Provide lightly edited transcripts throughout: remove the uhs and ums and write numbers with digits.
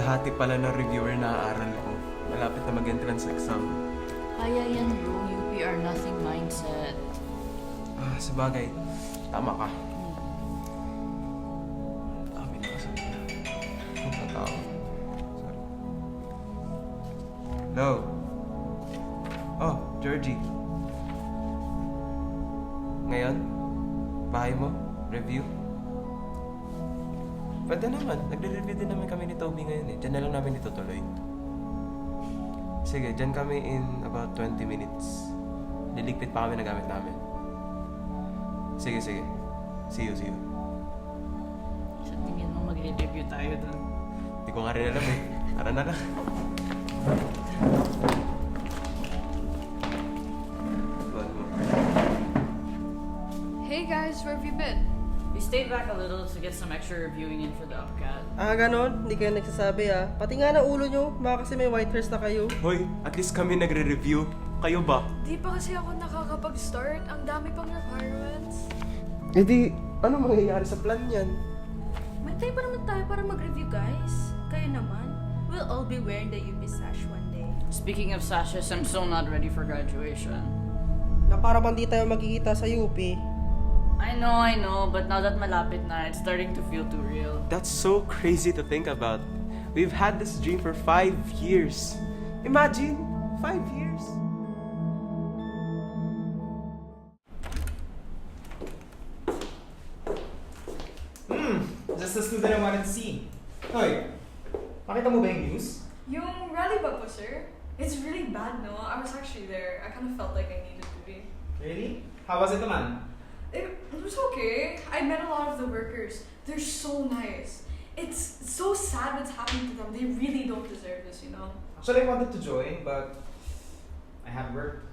kalahati pala ng reviewer na aaral ko. Malapit na mag-entrance exam. Kaya yan bro, UP are nothing mindset. Sabagay. Tama ka. Dami na kasi. Ang tao. Sorry. Hello? Oh, Georgie. Ngayon? Bahay mo? Review? Pwede naman. Nagre-review din naman kami ni Toby ngayon eh. Diyan na lang namin itutuloy. Sige, diyan kami in about 20 minutes. Liligpit pa kami na gamit namin. Sige, sige. See you, see you. Sa tingin mo magre-review tayo doon? Hindi ko nga rin alam eh. Tara na lang. Hey guys, where have you been? We stayed back a little to get some extra reviewing in for the UPCAT. Ganon? Hindi kayo nagsasabi Pati nga na ulo nyo, baka kasi may white hairs na kayo. Hoy, at least kami nagre-review. Kayo ba? Di pa kasi ako nakakapag-start. Ang dami pang requirements. Eh di, ano mangyayari sa plan yan? May time pa naman tayo para mag-review, guys. Kayo naman. We'll all be wearing the UP sash one day. Speaking of sashes, I'm still not ready for graduation. Na para bang di tayo magkikita sa UP. I know, but now that malapit na, it's starting to feel too real. That's so crazy to think about. We've had this dream for 5 years. Imagine, 5 years. Just the student I wanted to see. Hoy, makita mo ba yung news? Yung rally ba po, sir? It's really bad, no? I was actually there. I kind of felt like I needed to be. Really? How was it naman? It was okay. I met a lot of the workers. They're so nice. It's so sad what's happening to them. They really don't deserve this, you know? Actually, I wanted to join, but I have work.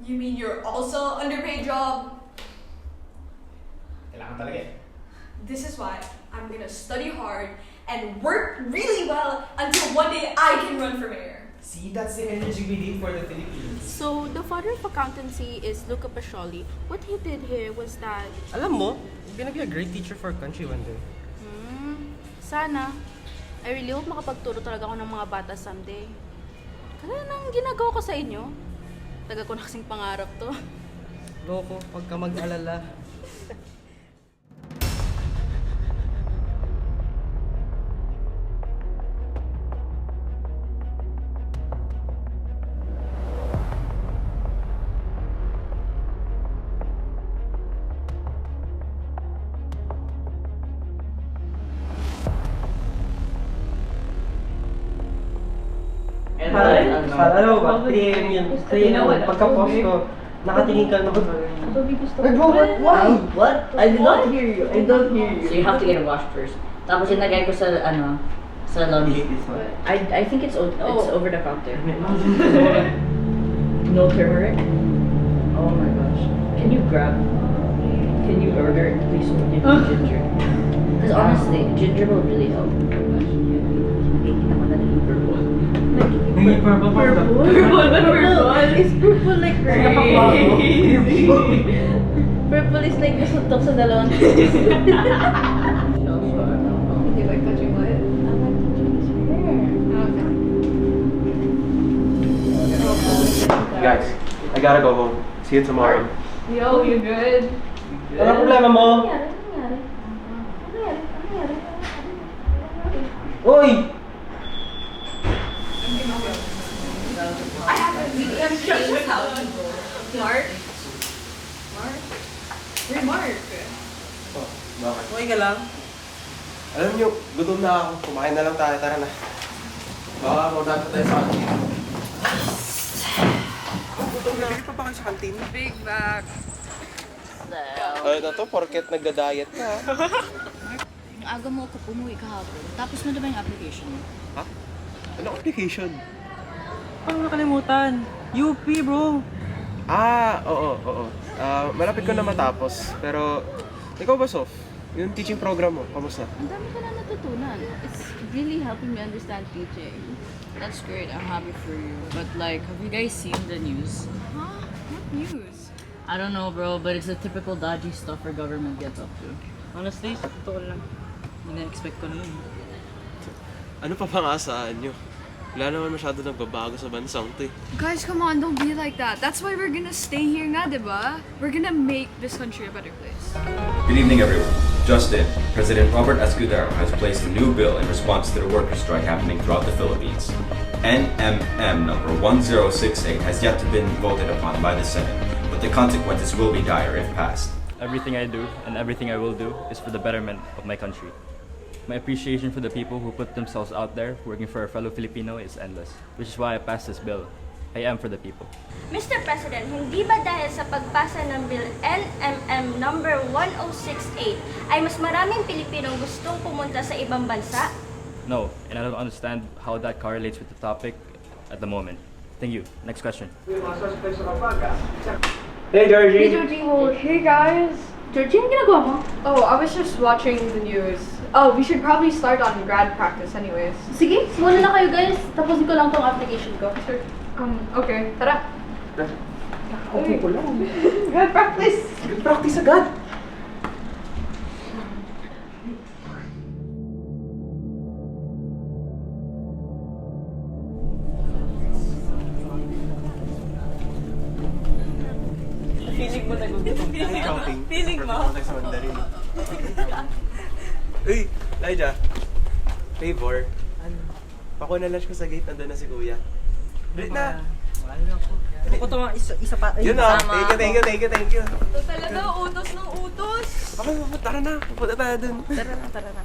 You mean you're also underpaid job? Kailangan talaga eh. This is why I'm gonna study hard and work really well until one day I can run for mayor. See, that's the energy we need for the Philippines. So, the father of accountancy is Luca Pacioli. What he did here was that... Alam mo, you're gonna be a great teacher for our country one day. Sana. I really hope makapagturo talaga ako ng mga bata someday. Kaya nang ginagawa ko sa inyo. Taga ko na kasing pangarap to. Loko, pag ka mag-alala. Alam mo ba? 3 AM yun. 3 AM pagka-post ko, nakatingin ka na ba? Nag-what? Why? What? I did not hear you. I don't hear you. So you have to get it washed first. Tapos ilagay ko sa sa laundry. I think it's over the counter. No turmeric? Oh my gosh. Can you order it please with ginger? Because honestly, ginger will really help. Oh my gosh. Nakikita ko na yung purple. Purple? Is purple like Purple is like nasuntok sa dalawang Do you like touching what? I like to do his hair. Guys, I gotta go home. See you tomorrow. Yo, you good? Ano problema mo? Uy! I haven't changed house. Mark? Where's Mark? Oh, bakit? Okay ka lang? Alam niyo, gutom na ako. Kumain na lang tayo. Tara na. Baka maunahan pa tayo sa kantin. Gutom na. Bili pa ba kayo sa kantin? Big back. Ano to? Porket nagda-diet ka. Ang aga mo ako pumuwi kahapon. Tapos mo na ba yung application mo? Ha? Anong application? Paano nakalimutan? UP bro! Oo. Malapit ko na matapos. Pero, ikaw ba, Sof? Yung teaching program mo, kamusta? Ang dami ka na natutunan. It's really helping me understand teaching. That's great. I'm happy for you. But like, have you guys seen the news? Huh? What news? I don't know, bro, but it's the typical dodgy stuff our government gets up to. Honestly, sa totoo lang. Ina-expect ko na yun. Ano pa bang asaan nyo? Wala naman masyado nagbabago sa bansang to eh. Guys, come on, don't be like that. That's why we're gonna stay here nga, diba? We're gonna make this country a better place. Good evening, everyone. Just in, President Robert Escudero has placed a new bill in response to the workers' strike happening throughout the Philippines. NMM number 1068 has yet to be voted upon by the Senate, but the consequences will be dire if passed. Everything I do and everything I will do is for the betterment of my country. My appreciation for the people who put themselves out there working for a fellow Filipino is endless, which is why I passed this bill. I am for the people. Mr. President, hindi ba dahil sa pagpasa ng Bill NMM number 1068 ay mas maraming Pilipinong gustong pumunta sa ibang bansa? No, and I don't understand how that correlates with the topic at the moment. Thank you. Next question. Hey, Georgie. Hey, Georgie. Oh, hey, guys. Georgie, anong ginagawa mo? Oh, I was just watching the news. Oh, we should probably start on grad practice anyways. Sige, muna na kayo guys. Tapusin ko lang tong application ko. Sure. Okay. Tara. Okay ko lang. Grad practice. Good practice agad. Feeling mo Counting. Feeling mo? Perfect sa Mandarin. Uy, Elijah. Favor. Ano? Pakuha na lunch ko sa gate, nandun na si Kuya. Dali na. Ano ko ito mga isa pa? Yun o. Thank you. Ito talaga, utos ng utos. Okay, tara na. Pupunta tayo dun. Tara na.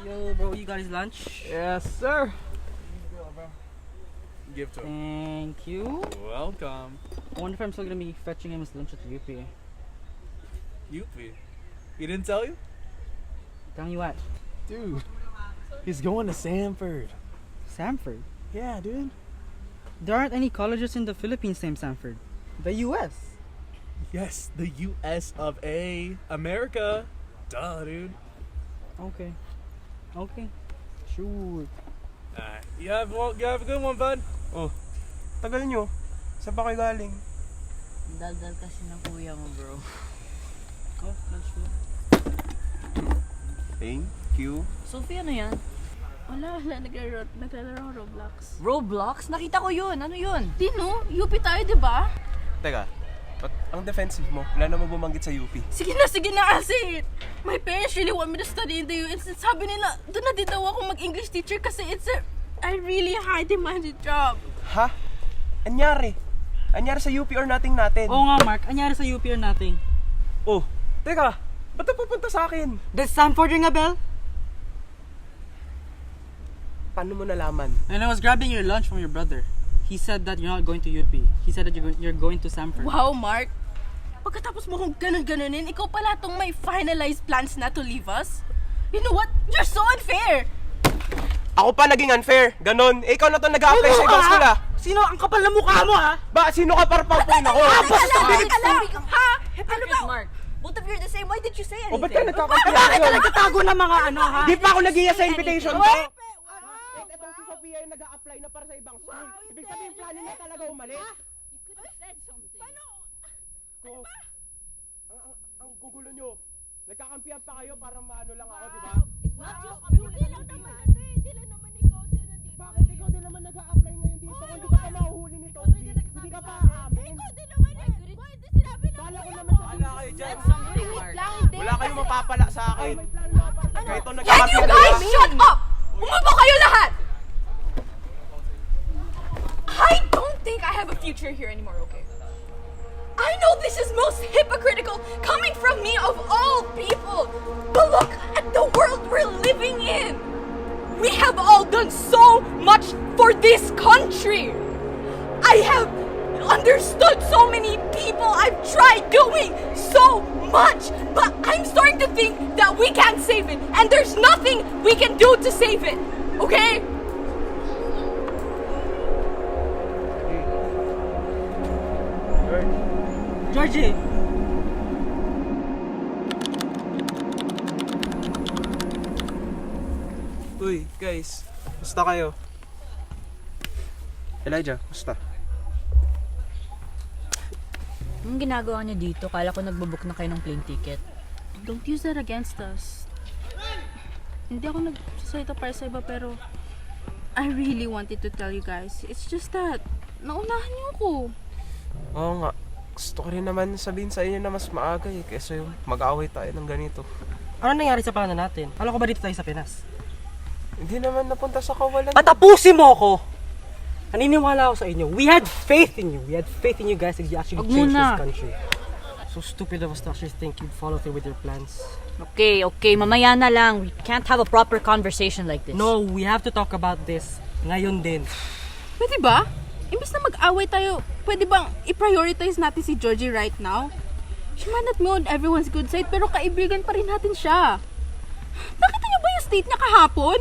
Yo, bro, you got his lunch? Yes, sir. Give to him. Thank you. Welcome. I wonder if I'm still gonna be fetching him his lunch at the UP. UP. He didn't tell you? Telling you what? Dude, he's going to Sanford. Sanford? Yeah, dude. There aren't any colleges in the Philippines named Sanford. The US. Yes, the US of A. America. Duh, dude. Okay. Sure. You have a good one, bud. Oh, tagal nyo. Saan pa kayo galing? Daldal kasi ng kuya mo, bro. Oh, that's true. Thank you. Sophie, ano yan? Wala, naglalaro Roblox. Roblox? Nakita ko yun. Ano yun? Tino, UP tayo, di ba? Teka, ba't ang defensive mo? Wala naman bumanggit sa UP. Sige na kasi. My parents really want me to study in the US. Sabi nila, doon na din daw ako mag-English teacher kasi it's a really high-demanded job. Ha? Anyari? Anyari sa UP or nothing natin? Oo nga, Mark. Anyari sa UP or nothing? Oh, teka, ba't napupunta sa akin? Does Sanford ring a bell? Paano mo nalaman? And I was grabbing your lunch from your brother. He said that you're not going to UP. He said that you're going to Sanford. Wow, Mark. Pagkatapos mo kong ganun-ganunin, ikaw pala tong may finalized plans na to leave us? You know what? You're so unfair! Ako pa naging unfair. Ganon. Eh, ikaw na to nag-a-apply sa ibang school, ah. Sino ang kapal na mukha mo, ha? Ba, sino ka para pang-point ako? Ha? Ano ba? Mark, both of you are the same. Why did you say O, anything? ba't ka nagkakampi Bakit ka nagtatago ng mga ano, ha? Di pa ako nag-iya sa invitation ko. Itong si Sophia yung nag-a-apply na para sa ibang school. Ibig sabihin, plano niya talaga umalis. You could have said something. Ko, ang gugulo nyo. Nagkakampihan pa kayo para maano lang ako, di ba? Not just Hindi lang naman hindi lang naman ikaw din nandito. Bakit ikaw din naman nag-a-apply ngayon dito? Kung di ka pa mahuhuli nito, hindi ka pa aamin. Ikaw din naman Why di sinabi na Bala ko naman sa wala kayo dyan. something, Mark. lang, hindi. Wala kayong mapapala sa akin. Kaya ito Can you nagkakampihan guys shut up? Umupo kayo lahat! I don't think I have a future here anymore, okay? I know this is most hypocritical coming from me of all people, but look at the world we're living in. We have all done so much for this country. I have understood so many people. I've tried doing so much, but I'm starting to think that we can't save it, and there's nothing we can do to save it, okay? Georgie! Uy, guys. Musta kayo? Elijah, musta? Anong ginagawa niya dito? Kala ko nagbubook na kayo ng plane ticket. Don't use that against us. Hindi ako nagsasalita para sa iba, pero I really wanted to tell you guys. It's just that, naunahan niyo ako. Oo nga. Gusto ko rin naman sabihin sa inyo na mas maaga eh. Kesa yung mag-away tayo ng ganito. Ano nangyari sa plano natin? Alam ko ba dito tayo sa Pinas? Hindi naman napunta sa kawalan. Patapusin mo ako! Naniniwala ako sa inyo. We had faith in you. We had faith in you guys that you actually change this country. So stupid of us to actually think you'd follow through with your plans. Okay, mamaya na lang. We can't have a proper conversation like this. No, we have to talk about this. Ngayon din. Pwede ba? Imbes na mag-away tayo, pwede bang i-prioritize natin si Georgie right now? She might not be on everyone's good side, pero kaibigan pa rin natin siya. Nakita niyo ba yung state niya kahapon?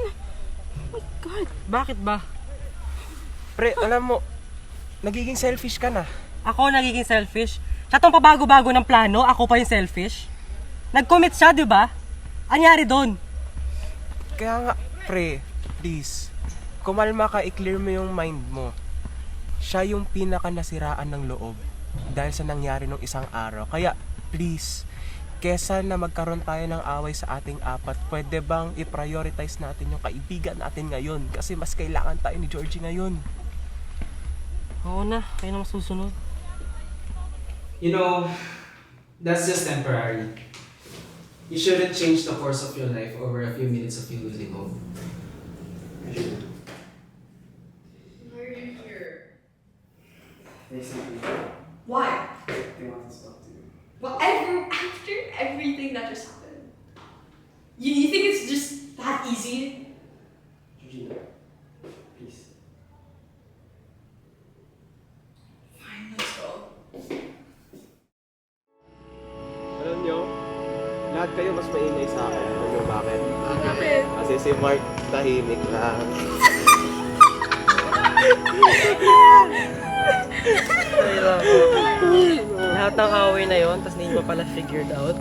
Oh my God. Bakit ba? Pre, alam mo, nagiging selfish ka na. Ako nagiging selfish? Siya tong pabago-bago ng plano, ako pa yung selfish? Nag-commit siya, di ba? Anyari doon? Kaya nga, pre, please, kumalma ka, i-clear mo yung mind mo. Siya yung pinaka nasiraan ng loob dahil sa nangyari nung isang araw. Kaya, please, kesa na magkaroon tayo ng away sa ating apat, pwede bang i-prioritize natin yung kaibigan natin ngayon? Kasi mas kailangan tayo ni Georgie ngayon. Oo na, kayo na masusunod. You know, that's just temporary. You shouldn't change the course of your life over a few minutes of you losing hope. Why are you here? Basically, Why? they want to talk to you. Well, after everything that just happened, you think it's just that easy? Georgina, please. Fine, let's go. Alam nyo, lahat kayo mas maingay sa akin. Alam nyo bakit? Bakit? Kasi si Mark tahimik lang. Lahat ng away na yon, tapos hindi pa pala figured out.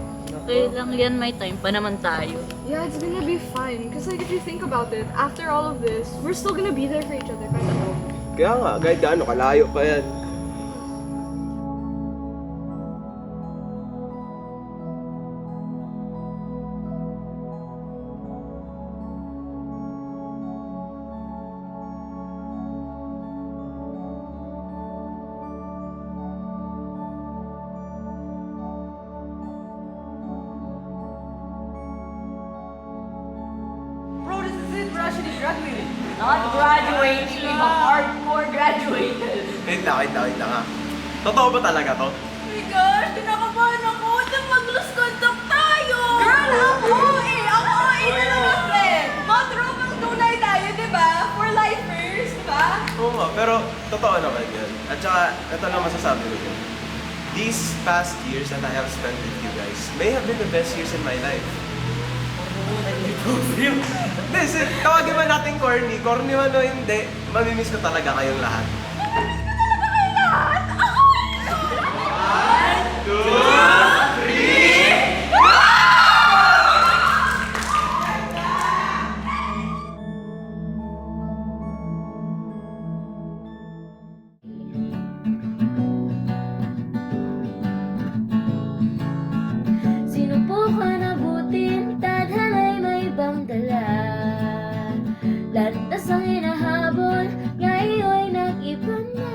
Okay lang yan, may time pa naman tayo. Yeah, it's gonna be fine. Because like, if you think about it, after all of this, we're still gonna be there for each other. Kahit ano. Kaya nga, kahit gaano kalayo pa yan. Bro, this is it. We're actually graduating. Not graduating, hardcore graduated. Wait lang ha. Totoo ba talaga to? Oh my gosh, kinakabahan ako. Mag-lose contact tayo! Girl, ako na naman, friend. Mga tropang tunay tayo, di ba? For lifers, di ba? Oo nga, pero totoo naman yun. At saka, ito lang masasabi ko yun. These past years that I have spent with you guys may have been the best years in my life. Hindi, tawagin man natin corny. Corny man o hindi, mamimiss ko talaga kayong lahat. Sinubukan abutin, tadhana'y may ibang dala. Landas ang hinahabol, ngayon'y nag-iba na.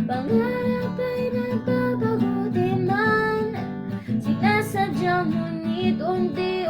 Pangarap ay nagbabago din man. Sinasadya ngunit unti-unti